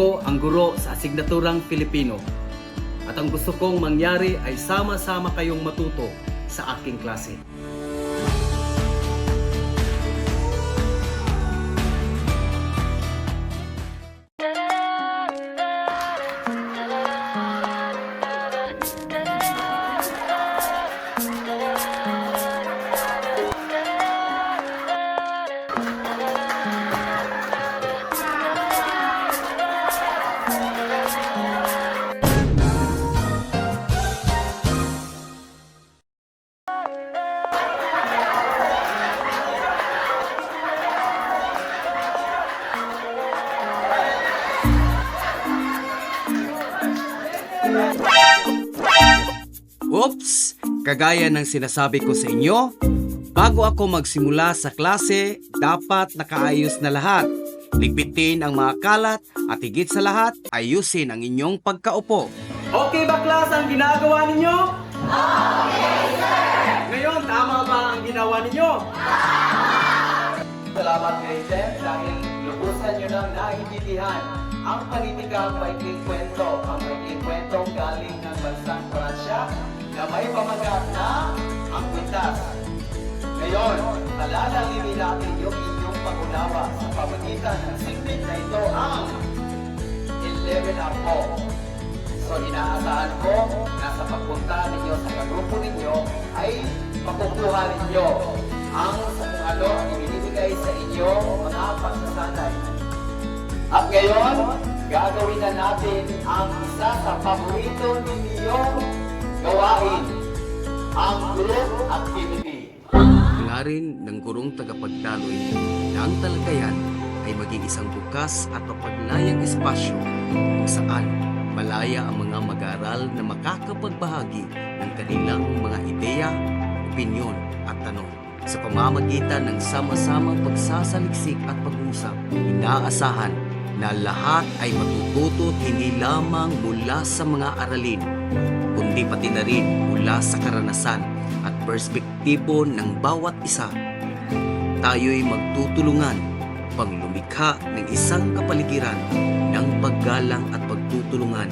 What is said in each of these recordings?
Ako ang guro sa asignaturang Filipino. At ang gusto kong mangyari ay sama-sama kayong matuto sa aking klase. Oops! Kagaya ng sinasabi ko sa inyo, bago ako magsimula sa klase, dapat nakaayos na lahat. Ligpitin ang mga kalat at higit sa lahat, ayusin ang inyong pagkaupo. Okay ba class ang ginagawa ninyo? Okay, sir! Ngayon, tama ba ang ginawa ninyo? Salamat kay Jen dahil lubusan nyo nang naiintindihan ang politikang maikling kwento. Ang maikling kwento galing ng bansang Pransya na may pamagat na ang kwintas. Ngayon, palalalimin natin yung inyong pag-unawa sa pamagitan ng segment na ito ang 11 Apo. So inaasahan ko na sa pagpunta ninyo sa kagrupo ninyo ay makukuha ninyo ang ano ang ibinibigay sa inyo mga pagsasanay. At ngayon, gagawin na natin ang isa sa paborito ninyong gawain, ang group activity. Hangarin ng gurong tagapagdaloy na ang talakayan ay maging isang bukas at mapaglayang espasyo kung saan malaya ang mga mag-aaral na makakapagbahagi ng kanilang mga ideya, opinyon at tanong. Sa pamamagitan ng sama-samang pagsasaliksik at pag-usap, inaasahan na lahat ay matututo hindi lamang mula sa mga aralin, kundi pati na rin mula sa karanasan at perspektibo ng bawat isa. Tayo'y magtutulungan pang lumikha ng isang kapaligiran ng paggalang at pagtutulungan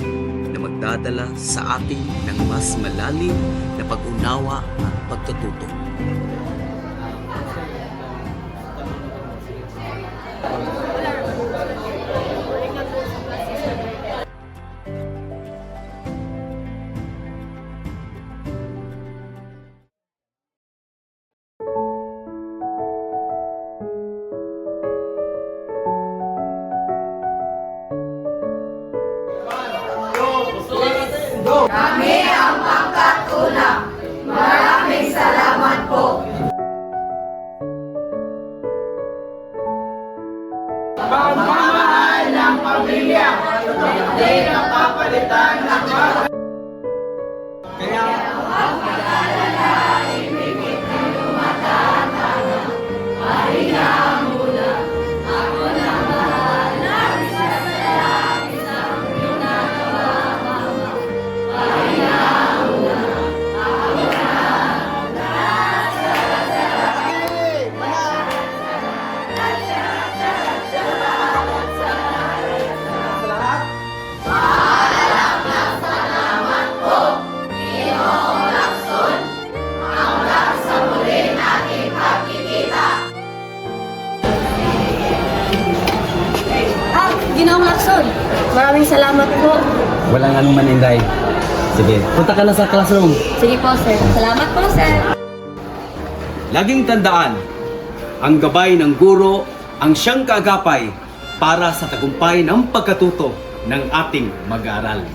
na magdadala sa atin ng mas malalim na pag-unawa at pagkatuto. Kami ang pangkat una. Maraming salamat po. Pagmamahal ng pamilya, hindi napapalitan ng mga. Kaya ang pag-aalala ay bigit na lumatatana. Pahinga muna. Ako na mahal na isa sa lahat isang ginagawa, mama. Pahinga muna. Ako na Ginoong Lacson, maraming salamat po. Walang anuman, Inday. Sige, punta ka na sa classroom. Sige po, sir. Salamat po, sir. Laging tandaan, ang gabay ng guro ang siyang kaagapay para sa tagumpay ng pagkatuto ng ating mag-aaral.